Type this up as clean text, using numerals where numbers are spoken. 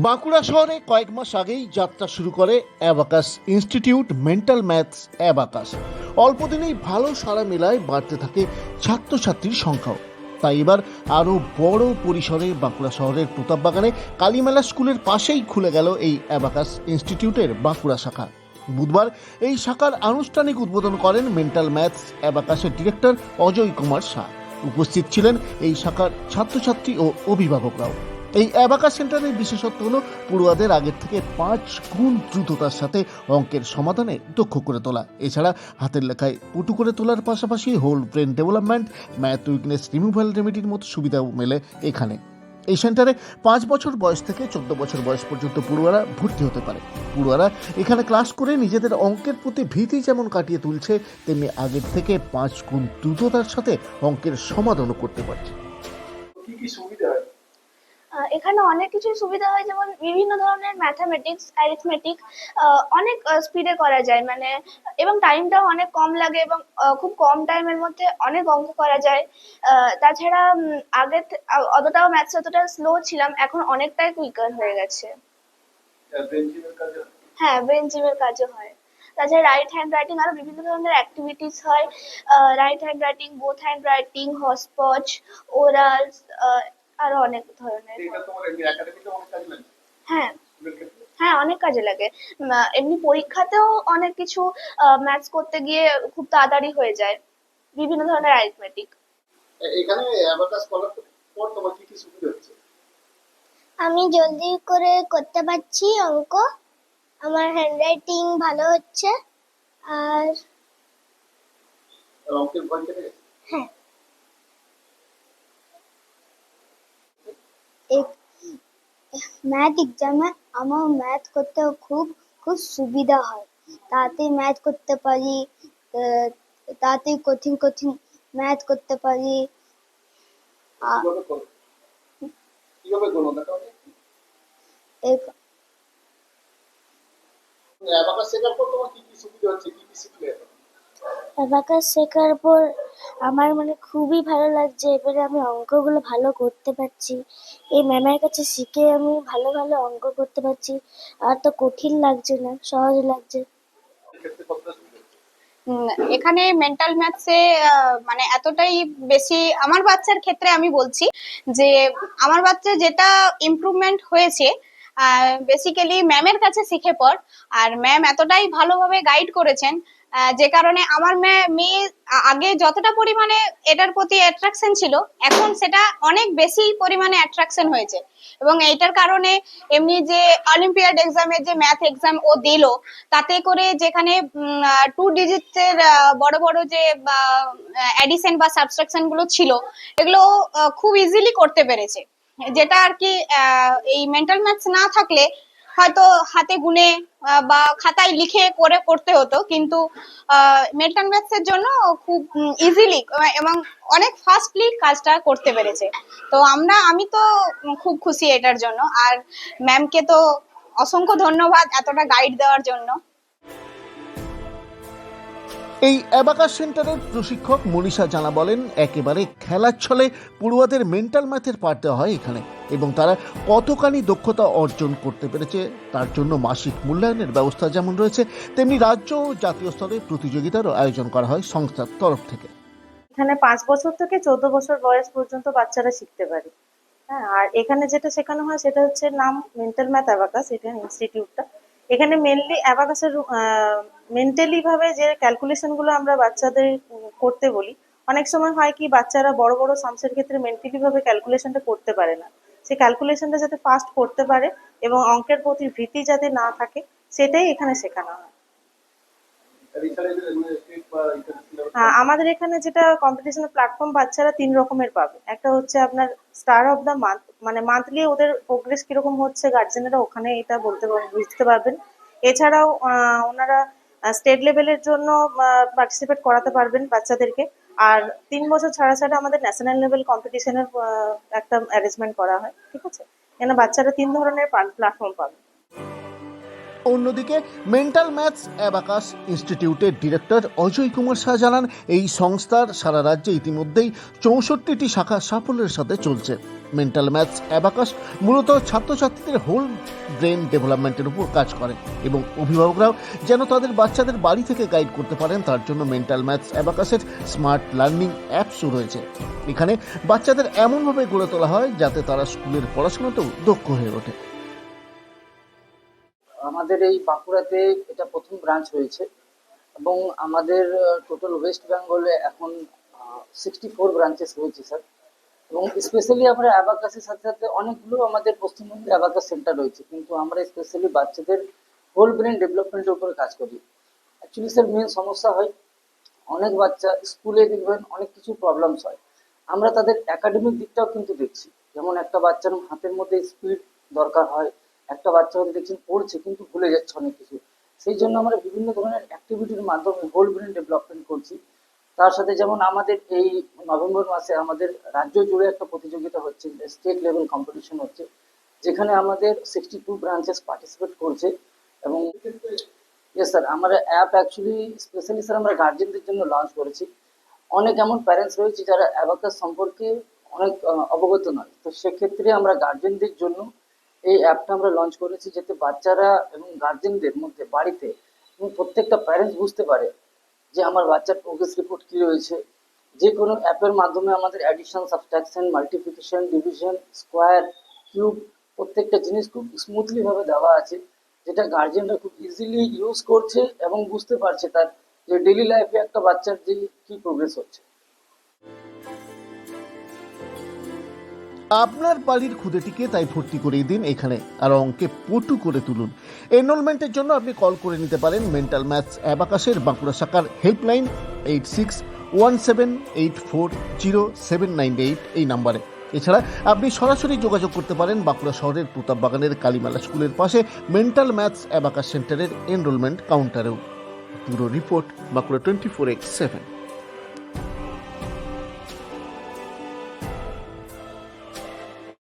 বাঁকুড়া শহরে কয়েক মাস আগেই যাত্রা শুরু করে abacus institute mental maths abacus. অল্প দিনেই ভালো সাড়া মেলায় বাড়তে থাকে ছাত্রছাত্রীর সংখ্যাও। তাই এবার আরও বড় পরিসরে বাঁকুড়া শহরের প্রতাপবাগানে কালীমেলা স্কুলের পাশেই খুলে গেল এই অ্যাবাকাস ইনস্টিটিউটের বাঁকুড়া শাখা। বুধবার এই শাখার আনুষ্ঠানিক উদ্বোধন করেন মেন্টাল ম্যাথস অ্যাবাকাসের ডিরেক্টর অজয় কুমার শাহ। উপস্থিত ছিলেন এই শাখার ছাত্রছাত্রী ও অভিভাবকরাও। এই অ্যাবাকাস সেন্টারের বিশেষত্ব হলো পড়ুয়াদের আগের থেকে 5 গুণ দ্রুততার সাথে অঙ্কের সমাধানে দক্ষ করে তোলা। এছাড়া হাতের লেখায় পটু করে তোলার পাশাপাশি whole brain development, math weakness removal রেমেডির মতো সুবিধাও মেলে এখানে। এই সেন্টারে 5 বছর বয়স থেকে 14 বছর বয়স পর্যন্ত পড়ুয়ারা ভর্তি হতে পারে। পড়ুয়ারা এখানে ক্লাস করে নিজেদের অঙ্কের প্রতি ভীতি যেমন কাটিয়ে তুলছে, তেমনি আগের থেকে 5 গুণ দ্রুততার সাথে অঙ্কের সমাধানও করতে পারছে। কি কি সুবিধা হয়? এখানে অনেক কিছুই সুবিধা হয়, যেমন বিভিন্ন ধরনের ম্যাথামেটিক্স, অ্যারিথমেটিক অনেক স্পিডে করা যায়, মানে এবং টাইমটাও অনেক কম লাগে এবং খুব কম টাইমের মধ্যে অনেক অঙ্ক করা যায়। তাছাড়া আগে অতটাও ম্যাথস অতটা স্লো ছিলাম, এখন অনেকটাই কুইকার হয়ে গেছে। ব্রেন জিমের কাজে হয়? হ্যাঁ, ব্রেন জিমের কাজও হয়। তাছাড়া রাইট হ্যান্ড রাইটিং আরো বিভিন্ন ধরনের অ্যাক্টিভিটিস হয়। Right hand writing, both hand writing, হসপচ, ওরালস, আরো অনেক ধরনের। এটা তোমার একাডেমিতে অনেক কাজে লাগে? হ্যাঁ, স্কুলের ক্ষেত্রে? হ্যাঁ, অনেক কাজে লাগে। এমনি পরীক্ষাতেও অনেক কিছু ম্যাথস করতে গিয়ে খুব তাড়াতাড়ি হয়ে যায়, বিভিন্ন ধরনের অ্যারিথমেটিক। এখানে অ্যাবাকাস করার পর তোমার কি কি সুবিধা হচ্ছে? আমি জলদি করে করতে পারছি অঙ্ক, আমার হ্যান্ডরাইটিং ভালো হচ্ছে, আর অঙ্কের ভয় কেটে গেছে? হ্যাঁ, ম্যাথ এক্সামে আমার ম্যাথ করতে খুব খুব সুবিধা হয়, তাড়াতাড়ি ম্যাথ করতে পারি, তাড়াতাড়ি কঠিন কঠিন ম্যাথ করতে পারি। কিভাবে করো? কিভাবে করো দেখাও? এক- অ্যাবাকাস শেখার পর তোমার কি কি সুবিধা হচ্ছে, কি কি শিখলে এখন? অ্যাবাকাস শেখার পর আমার খুবই ভালো লাগছে, এবারে আমি অঙ্কগুলো ভালো করতে পারছি। এই ম্যামের কাছে শিখে আমি ভালো ভালো অঙ্ক করতে পারছি, আর তো কঠিন লাগছে না, সহজ লাগছে। এক্ষেত্রে কতটা সুবিধা হচ্ছে? এখানে মেন্টাল ম্যাথসে মানে এতটাই বেশি আমার বাচ্চার ক্ষেত্রে আমি বলছি যে আমার বাচ্চা যেটা ইমপ্রুভমেন্ট হয়েছে বেসিক্যালি ম্যামের কাছে শিখে পর। আর ম্যাম এতটাই ভালোভাবে গাইড করেছেন যে কারণে আমার মেয়ে আগে যতটা পরিমাণে এটার প্রতি অ্যাট্রাকশন ছিল, এখন সেটা অনেক বেশি পরিমাণে অ্যাট্রাকশন হয়েছে। এবং এইটার কারণে এমনি যে অলিম্পিয়াড এক্সামে যে ম্যাথ এক্সাম ও দিল, তাতে করে যেখানে 2 ডিজিটস এর বড় বড় যে অ্যাডিশন বা সাবট্রাকশন গুলো ছিল, এগুলো খুব ইজিলি করতে পেরেছে। যেটা আর কি এই মেন্টাল ম্যাথস না থাকলে হয়তো হাতে গুনে বা খাতায় লিখে করে করতে হতো, কিন্তু মেন্টাল ম্যাথস এর জন্য খুব ইজিলি এবং অনেক ফাস্টলি কাজটা করতে পেরেছে। তো আমি তো খুব খুশি এটার জন্য। আর ম্যামকে তো অসংখ্য ধন্যবাদ এতটা গাইড দেওয়ার জন্য। এই অ্যাবাকাস সেন্টারের প্রশিক্ষক মনীষা জানা বলেন, একেবারে খেলার ছলে পড়ুয়াদের মেন্টাল ম্যাথের পাঠ দেওয়া হয় এখানে, এবং তারা কতখানি দক্ষতা অর্জন করতে পেরেছে তার জন্য মাসিক মূল্যায়নের ব্যবস্থা যেমন রয়েছে, তেমনি রাজ্য ও জাতীয় স্তরে প্রতিযোগিতারও আয়োজন করা হয় সংস্থার তরফ থেকে। এখানে 5 বছর থেকে 14 বছর বয়স পর্যন্ত বাচ্চারা শিখতে পারে। হ্যাঁ, আর এখানে যেটা শেখানো হয় সেটা হচ্ছে নাম মেন্টাল ম্যাথ অ্যাবাকাস, এটা ইনস্টিটিউটটা। এখানে মেনলি অ্যাবাকাসের মেন্টালি ভাবে যে ক্যালকুলেশন গুলো আমরা বাচ্চাদের করতে বলি, অনেক সময় হয় কি বাচ্চারা বড় বড় সামসের ক্ষেত্রে মেন্টালি ভাবে ক্যালকুলেশনটা করতে পারে না। সেই ক্যালকুলেশনটা যাতে ফাস্ট করতে পারে এবং অঙ্কের প্রতি ভীতি যাতে না থাকে, সেটাই এখানে শেখানো হয়। আমাদের এখানে যেটা কম্পিটিশনের প্ল্যাটফর্ম বাচ্চারা 3 রকমের পাবে। একটা হচ্ছে আপনার স্টার অফ দ্য মান্থ, মানে মান্থলি ওদের প্রোগ্রেস কিরকম হচ্ছে গার্জেনেরা ওখানে এটা বুঝতে পারবেন। এছাড়াও ওনারা স্টেট লেভেলের জন্য পার্টিসিপেট করাতে পারবেন বাচ্চাদেরকে। আর 3 বছর ছাড়া ছাড়া আমাদের ন্যাশনাল লেভেল কম্পিটিশনের একটা অ্যারেঞ্জমেন্ট করা হয়, ঠিক আছে? এখানে বাচ্চারা 3 ধরনের প্ল্যাটফর্ম পাবে। অন্যদিকে মেন্টাল ম্যাথস অ্যাবাকাস ইনস্টিটিউটের ডিরেক্টর অজয় কুমার শাহ জানান, এই সংস্থার সারা রাজ্যে ইতিমধ্যেই 64টি শাখা সাফল্যের সাথে চলছে। মেন্টাল ম্যাথস অ্যাবাকাস মূলত ছাত্রছাত্রীদের হোল ব্রেন ডেভেলপমেন্টের উপর কাজ করে এবং অভিভাবকরাও যেন তাদের বাচ্চাদের বাড়ি থেকে গাইড করতে পারেন, তার জন্য মেন্টাল ম্যাথস অ্যাবাকাসের স্মার্ট লার্নিং অ্যাপসও রয়েছে। এখানে বাচ্চাদের এমনভাবে গড়ে তোলা হয় যাতে তারা স্কুলের পড়াশোনাতেও দক্ষ হয়ে ওঠে। আমাদের এই বাঁকুড়াতে এটা প্রথম ব্রাঞ্চ হয়েছে এবং আমাদের টোটাল ওয়েস্ট বেঙ্গলে এখন 64 ব্রাঞ্চেস রয়েছে স্যার। এবং স্পেশালি আমরা অ্যাবাকাসের সাথে সাথে অনেকগুলো আমাদের পশ্চিমবঙ্গে অ্যাবাকাস সেন্টার রয়েছে, কিন্তু আমরা স্পেশালি বাচ্চাদের হোল ব্রেন ডেভেলপমেন্টের উপরে কাজ করি। অ্যাকচুয়ালি স্যার মেন সমস্যা হয় অনেক বাচ্চা স্কুলে দেখবেন অনেক কিছু প্রবলেমস হয়, আমরা তাদের একাডেমিক দিকটাও কিন্তু দেখছি। যেমন একটা বাচ্চার হাতের মধ্যে স্পিড দরকার হয়, একটা বাচ্চা হয়তো দেখছেন পড়ছে কিন্তু ভুলে যাচ্ছে অনেক কিছু। সেই জন্য আমরা বিভিন্ন ধরনের অ্যাক্টিভিটির মাধ্যমে হোল ব্রেন ডেভেলপমেন্ট করছি। তার সাথে যেমন আমাদের এই নভেম্বর মাসে আমাদের রাজ্য জুড়ে একটা প্রতিযোগিতা হচ্ছে, স্টেট লেভেল কম্পিটিশন হচ্ছে, যেখানে আমাদের 62 ব্রাঞ্চেস পার্টিসিপেট করছে। এবং ইয়েস স্যার, আমরা অ্যাপ অ্যাকচুয়ালি স্পেশালি স্যার আমরা গার্জেনদের জন্য লঞ্চ করেছি। অনেক এমন প্যারেন্টস রয়েছে যারা অ্যাবাকাস সম্পর্কে অনেক অবগত নয়, তো সেক্ষেত্রে আমরা গার্জেনদের জন্য এই অ্যাপটা আমরা লঞ্চ করেছি, যাতে বাচ্চারা এবং গার্জেনদের মধ্যে বাড়িতে এবং প্রত্যেকটা প্যারেন্টস বুঝতে পারে যে আমার বাচ্চার প্রোগ্রেস রিপোর্ট কী রয়েছে। যে কোনো অ্যাপের মাধ্যমে আমাদের addition, subtraction, multiplication, division, square, cube প্রত্যেকটা জিনিস খুব স্মুথলি ভাবে দেওয়া আছে, যেটা গার্জেনরা খুব ইজিলি ইউজ করছে এবং বুঝতে পারছে তার যে ডেইলি লাইফে একটা বাচ্চার যে কি প্রোগ্রেস হচ্ছে। আপনার বাড়ির খুদেটিকে তাই ভর্তি করিয়ে দিন এখানে, আর অঙ্কে পটু করে তুলুন। এনরোলমেন্টের জন্য আপনি কল করে নিতে পারেন মেন্টাল ম্যাথস অ্যাবাকাসের বাঁকুড়া শাখার হেল্পলাইন 8617840798 এই নাম্বারে। এছাড়া আপনি সরাসরি যোগাযোগ করতে পারেন বাঁকুড়া শহরের প্রতাপবাগানের কালীমেলা স্কুলের পাশে মেন্টাল ম্যাথস অ্যাবাকাস সেন্টারের এনরোলমেন্ট কাউন্টারেও। Bureau report, Bankura 24x7।